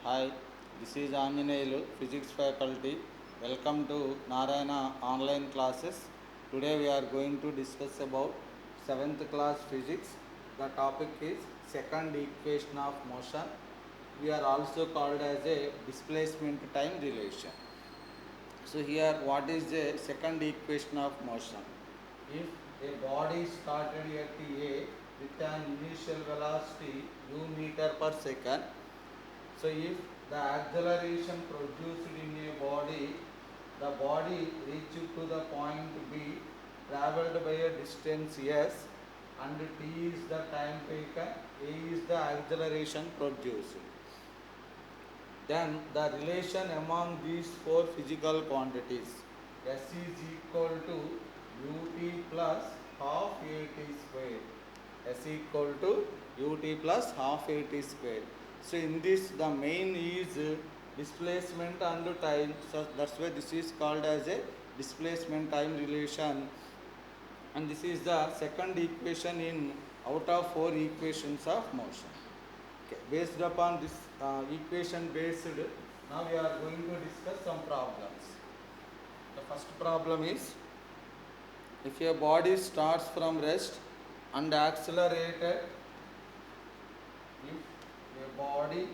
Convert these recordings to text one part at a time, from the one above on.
Hi, this is Anjaneyulu, Physics faculty. Welcome to Narayana online classes. Today we are going to discuss about 7th class physics. The topic is second equation of motion. We are also called as a displacement time relation. So here what is the second equation of motion? If a body started at A with an initial velocity u meter per second, so if the acceleration produced in a body, the body reached to the point B, travelled by a distance s, and t is the time taken, a is the acceleration produced. Then the relation among these four physical quantities, s is equal to ut plus half at square. S equal to ut plus half at square. So in this the main is displacement and time. So that's why this is called as a displacement time relation. And this is the second equation in out of four equations of motion. Okay. Based upon this equation based, now we are going to discuss some problems. The first problem is, if your body starts from rest and accelerated, if a body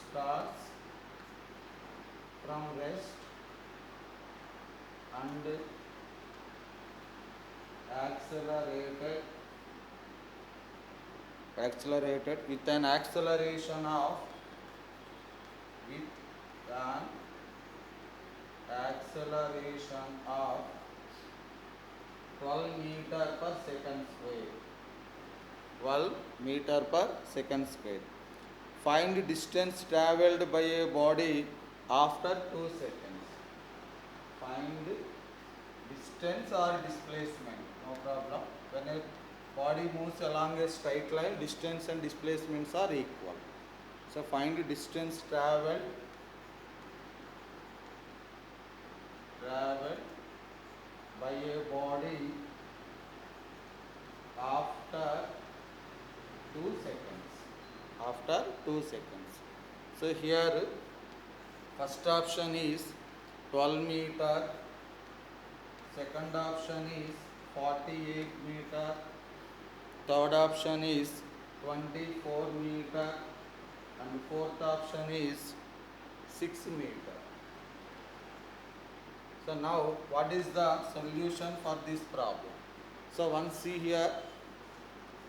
starts from rest and accelerated with an acceleration of 12 meter per second square. 12 meter per second square. Find distance travelled by a body after 2 seconds. Find distance or displacement, no problem. When a body moves along a straight line, distance and displacements are equal. So find distance travelled by a body after 2 seconds. After 2 seconds. So here first option is 12 meter, second option is 48 meter, third option is 24 meter, and fourth option is 6 meter. So now what is the solution for this problem? So once see here,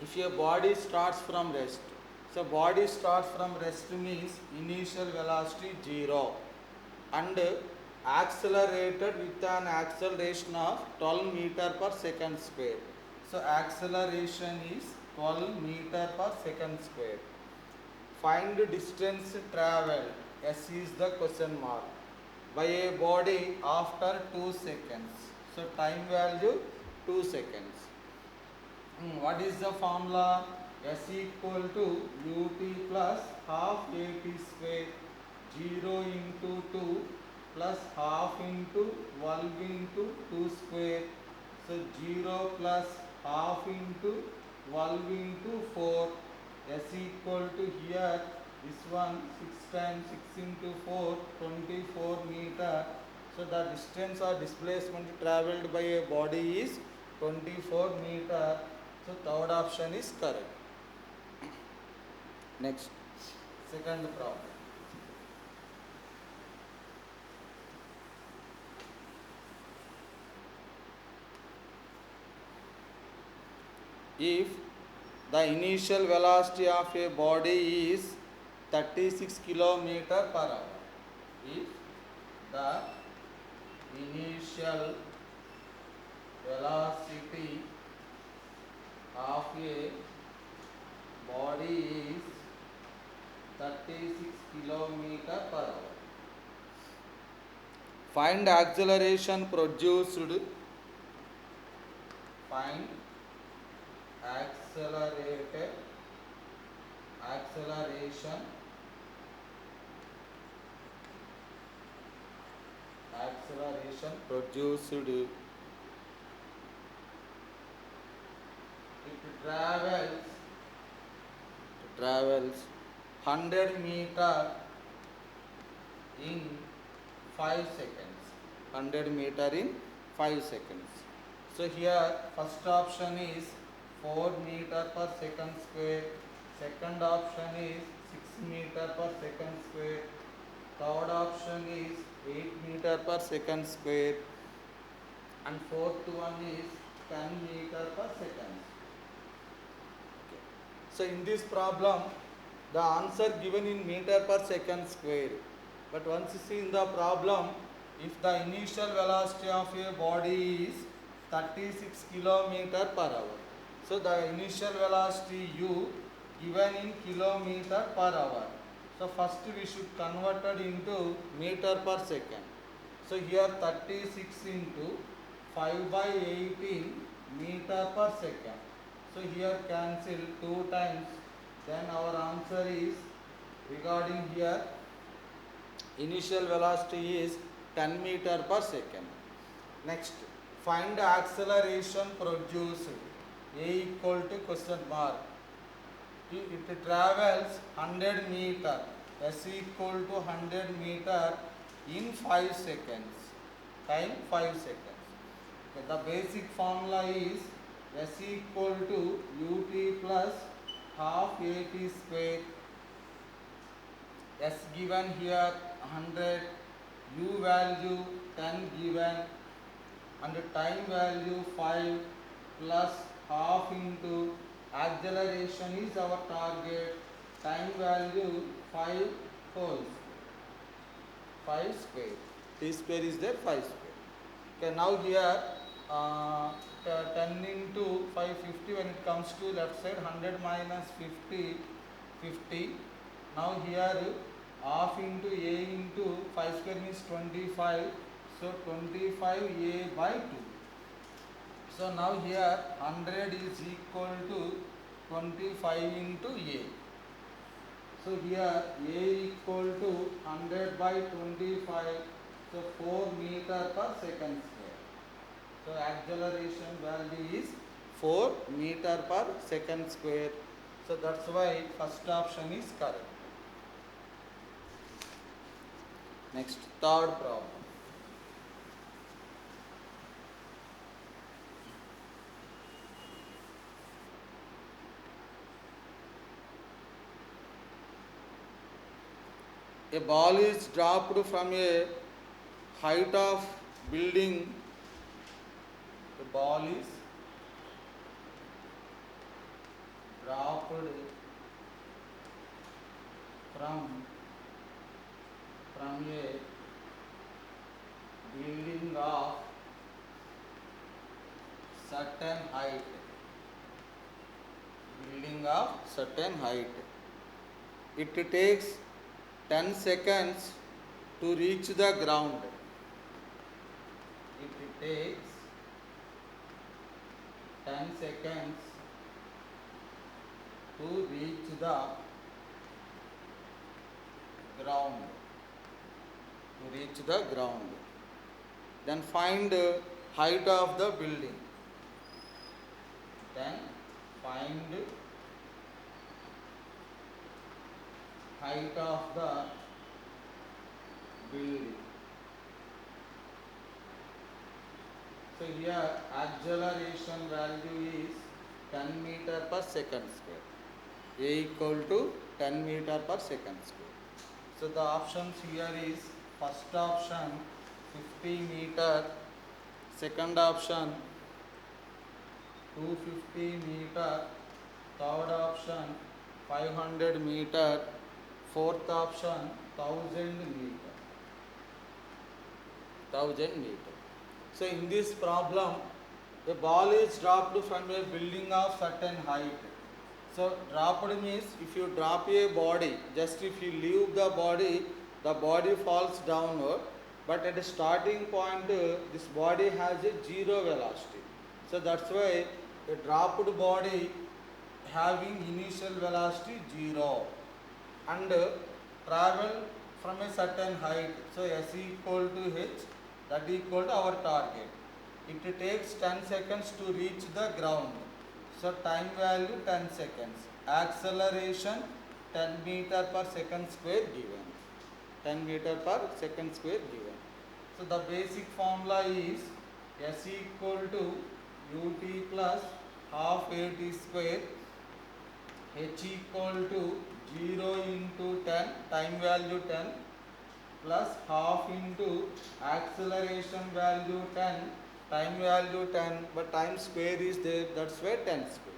if your body starts from rest, so body starts from rest means initial velocity 0 and accelerated with an acceleration of 12 meter per second square. So acceleration is 12 meter per second square. Find distance travelled, S is the question mark, by a body after 2 seconds. So time value 2 seconds. What is the formula? S equal to ut plus half at square, 0 into 2 plus half into 12 into 2 square. So 0 plus half into 12 into 4. S equal to here, this one 6 times 6 into 4, 24 meter. So the distance or displacement travelled by a body is 24 meter. So third option is correct. Next, second problem. If the initial velocity of a body is 36 kilometer per hour, if the initial velocity of a body is 36 kilometer per hour, find acceleration produced. Find acceleration produced. It travels 100 meter in 5 seconds. 100 meter in 5 seconds. So here first option is 4 meter per second square. Second option is 6 meter per second square. Third option is 8 meter per second square. And fourth one is 10 meter per second. Okay. So in this problem, the answer given in meter per second square. But once you see in the problem, if the initial velocity of a body is 36 kilometer per hour. So the initial velocity u given in kilometer per hour. So first we should convert it into meter per second. So here 36 into 5 by 18 meter per second. So here cancel 2 times. Then our answer is regarding here initial velocity is 10 meter per second. Next, find the acceleration produced. A equal to question mark. It travels 100 meter. S equal to 100 meter in 5 seconds. Time 5 seconds. Okay, the basic formula is S equal to ut plus half at square. S given here 100, u value 10 given, and time value 5 plus half into acceleration is our target, time value 5 whole 5 square. T square is there, 5 square. Okay, now here 10 into 550 when it comes to left side, 100 minus 50, 50. Now here half into a into 5 square means 25. So 25 a by 2. So now here 100 is equal to 25 into a. So here a equal to 100 by 25. So 4 meter per second square. So acceleration value is 4 meter per second square. So that's why first option is correct. Next, third problem. A ball is dropped from a height of building. A ball is dropped from a building of certain height. Building of certain height. It takes 10 seconds to reach the ground. It takes 10 seconds to reach the ground. Then find height of the building. Then find height of the building. So here acceleration value is 10 meter per second square. A equal to 10 meter per second square. So the options here is first option 50 meter, second option 250 meter, third option 500 meter, fourth option 1000 meter. 1000 meter. So in this problem, a ball is dropped from a building of certain height. So dropped means if you drop a body, just if you leave the body falls downward. But at the starting point, this body has a zero velocity. So that's why a dropped body having initial velocity 0 and travel from a certain height. So S equal to H, that equal to our target. It takes 10 seconds to reach the ground. So time value 10 seconds. Acceleration 10 meter per second square given. 10 meter per second square given. So the basic formula is S equal to ut plus half at square, h equal to 0 into 10, time value 10, plus half into acceleration value 10, time value 10, but time square is there, that's why 10 square.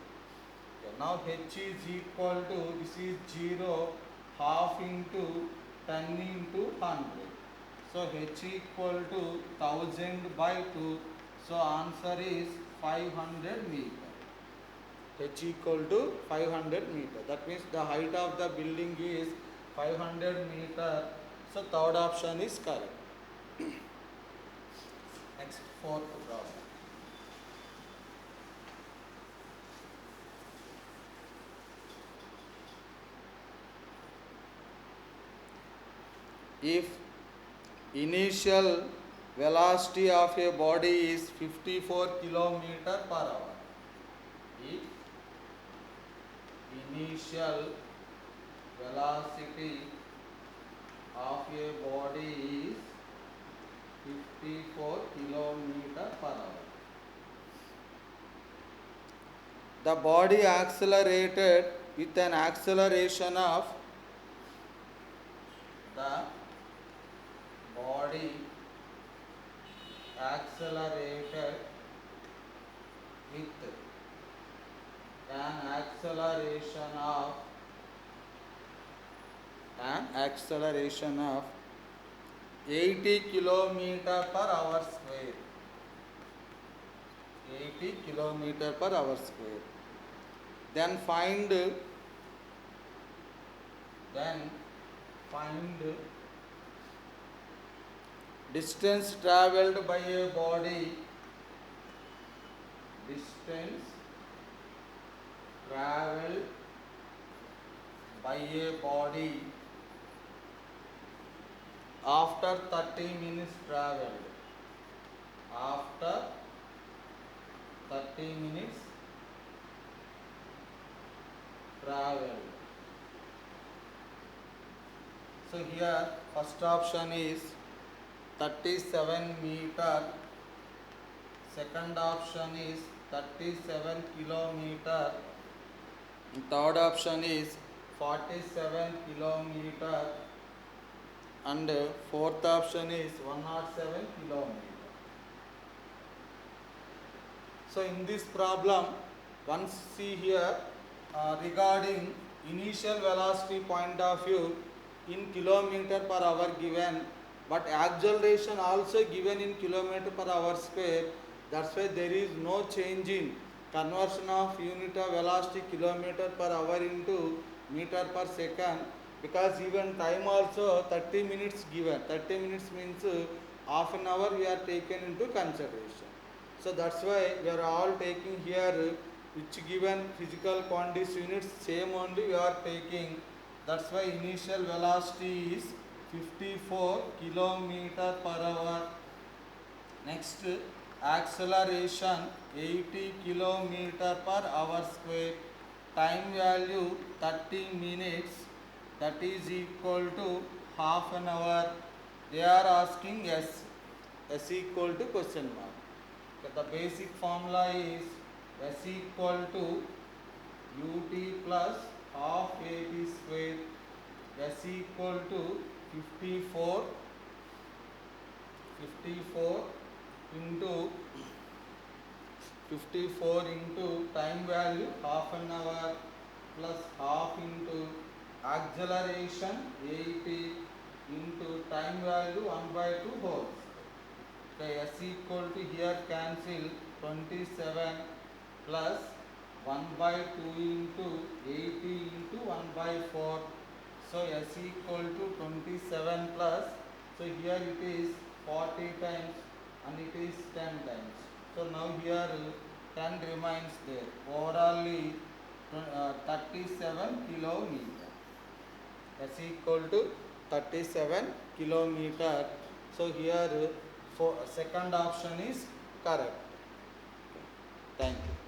Okay, now h is equal to, this is 0, half into 10 into 100. So h equal to 1000 by 2. So answer is 500 meter. H equal to 500 meter. That means the height of the building is 500 meter. So third option is correct. Next, fourth problem. If initial velocity of a body is 54 kilometer per hour, if initial velocity of a body is 54 kilometer per hour, the body accelerated with an acceleration of the body accelerated with an acceleration of 80 kilometer per hour square. 80 kilometer per hour square. Then find distance travelled by a body. Distance travelled by a body after 30 minutes travelled. After 30 minutes travelled. So here first option is 37 meter. Second option is 37 kilometer. Third option is 47 kilometer. And fourth option is 107 kilometer. So in this problem, once see here regarding initial velocity point of view in kilometer per hour given, but acceleration also given in kilometer per hour square. That's why there is no change in conversion of unit of velocity kilometer per hour into meter per second, because even time also 30 minutes given. 30 minutes means half an hour we are taken into consideration. So that's why we are all taking here which given physical quantities units same only we are taking. That's why initial velocity is 54 kilometer per hour. Next, acceleration 80 kilometer per hour square. Time value 30 minutes. That is equal to half an hour. They are asking S. S equal to question mark. Okay, the basic formula is S equal to ut plus half at square. S equal to 54 into time value half an hour plus half into acceleration 80 into time value 1 by 2 whole. Okay, S equal to here cancel 27 plus 1 by 2 into 80 into 1 by 4. So S equal to 27 plus, so here it is 40 times and it is 10 times. So now here 10 remains there. Overall 37 kilometer. S equal to 37 kilometer. So here second option is correct. Thank you.